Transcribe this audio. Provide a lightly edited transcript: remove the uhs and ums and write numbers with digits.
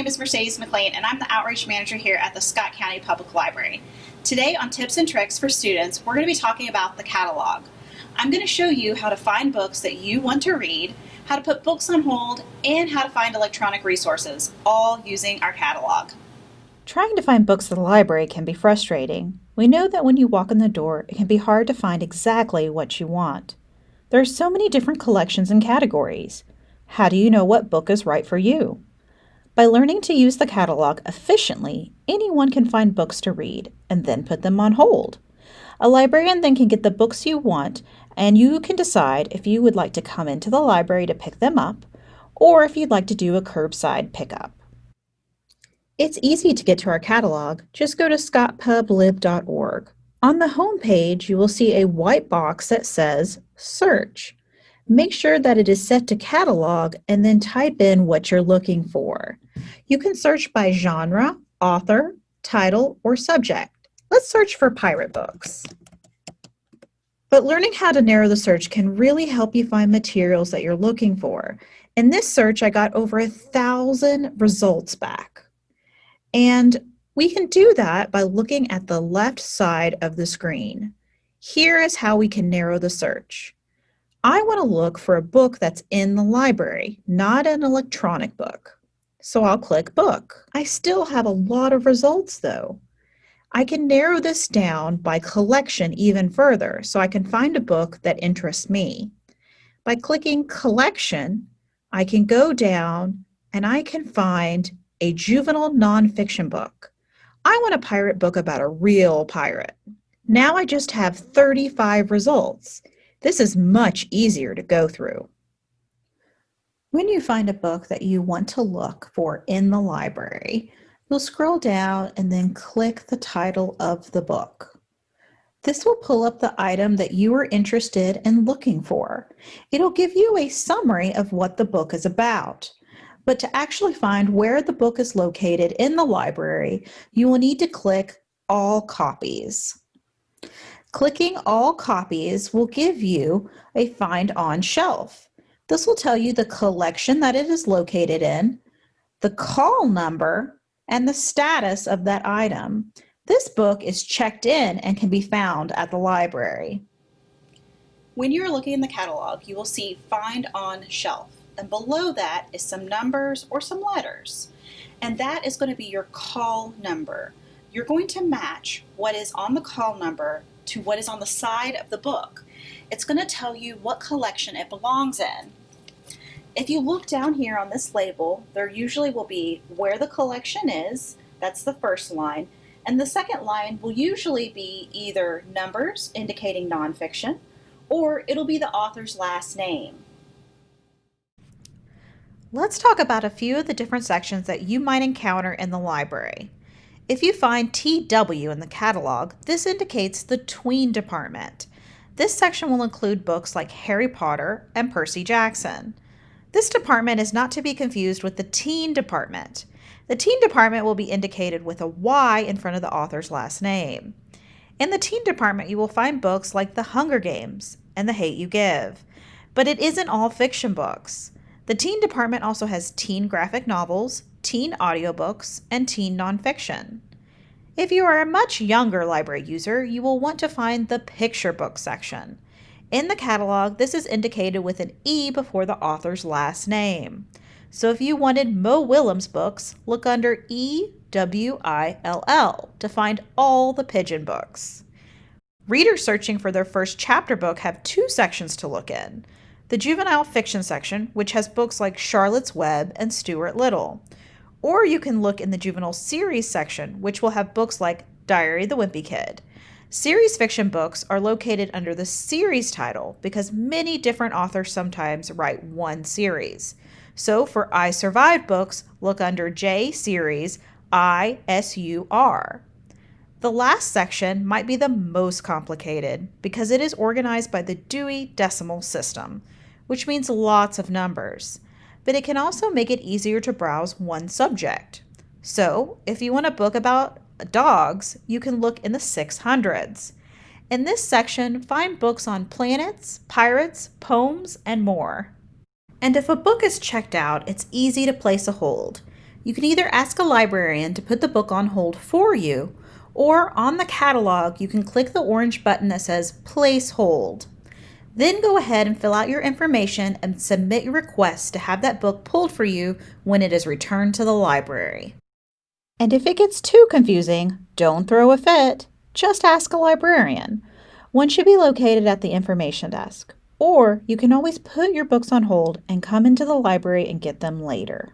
is Mercedes McLean, and I'm the Outreach Manager here at the Scott County Public Library. Today on Tips and Tricks for Students, we're going to be talking about the catalog. I'm going to show you how to find books that you want to read, how to put books on hold, and how to find electronic resources, all using our catalog. Trying to find books at the library can be frustrating. We know that when you walk in the door, it can be hard to find exactly what you want. There are so many different collections and categories. How do you know what book is right for you? By learning to use the catalog efficiently, anyone can find books to read and then put them on hold. A librarian then can get the books you want, and you can decide if you would like to come into the library to pick them up or if you'd like to do a curbside pickup. It's easy to get to our catalog. Just go to scottpublib.org. On the home page, you will see a white box that says Search. Make sure that it is set to catalog and then type in what you're looking for. You can search by genre, author, title, or subject. Let's search for pirate books. But learning how to narrow the search can really help you find materials that you're looking for. In this search, I got over 1,000 results back. And we can do that by looking at the left side of the screen. Here is how we can narrow the search. I want to look for a book that's in the library, not an electronic book. So I'll click Book. I still have a lot of results though. I can narrow this down by collection even further so I can find a book that interests me. By clicking Collection, I can go down and I can find a juvenile nonfiction book. I want a pirate book about a real pirate. Now I just have 35 results. This is much easier to go through. When you find a book that you want to look for in the library, you'll scroll down and then click the title of the book. This will pull up the item that you are interested in looking for. It'll give you a summary of what the book is about. But to actually find where the book is located in the library, you will need to click All Copies. Clicking All Copies will give you a Find on Shelf. This will tell you the collection that it is located in, the call number, and the status of that item. This book is checked in and can be found at the library. When you're looking in the catalog, you will see Find on Shelf. And below that is some numbers or some letters. And that is going to be your call number. You're going to match what is on the call number to what is on the side of the book. It's going to tell you what collection it belongs in. If you look down here on this label, there usually will be where the collection is, that's the first line, and the second line will usually be either numbers indicating nonfiction, or it'll be the author's last name. Let's talk about a few of the different sections that you might encounter in the library. If you find TW in the catalog, this indicates the tween department. This section will include books like Harry Potter and Percy Jackson. This department is not to be confused with the teen department. The teen department will be indicated with a Y in front of the author's last name. In the teen department, you will find books like The Hunger Games and The Hate U Give, but it isn't all fiction books. The teen department also has teen graphic novels, teen audiobooks, and teen nonfiction. If you are a much younger library user, you will want to find the picture book section. In the catalog, this is indicated with an E before the author's last name. So if you wanted Mo Willems books, look under EWILL to find all the pigeon books. Readers searching for their first chapter book have two sections to look in. The juvenile fiction section, which has books like Charlotte's Web and Stuart Little. Or you can look in the juvenile series section, which will have books like Diary of the Wimpy Kid. Series fiction books are located under the series title because many different authors sometimes write one series. So for I Survived books, look under J Series ISUR. The last section might be the most complicated because it is organized by the Dewey Decimal System, which means lots of numbers, but it can also make it easier to browse one subject. So if you want a book about dogs, you can look in the 600s. In this section, find books on planets, pirates, poems, and more. And if a book is checked out, it's easy to place a hold. You can either ask a librarian to put the book on hold for you, or on the catalog, you can click the orange button that says Place Hold. Then go ahead and fill out your information and submit your request to have that book pulled for you when it is returned to the library. And if it gets too confusing, don't throw a fit. Just ask a librarian. One should be located at the information desk. Or you can always put your books on hold and come into the library and get them later.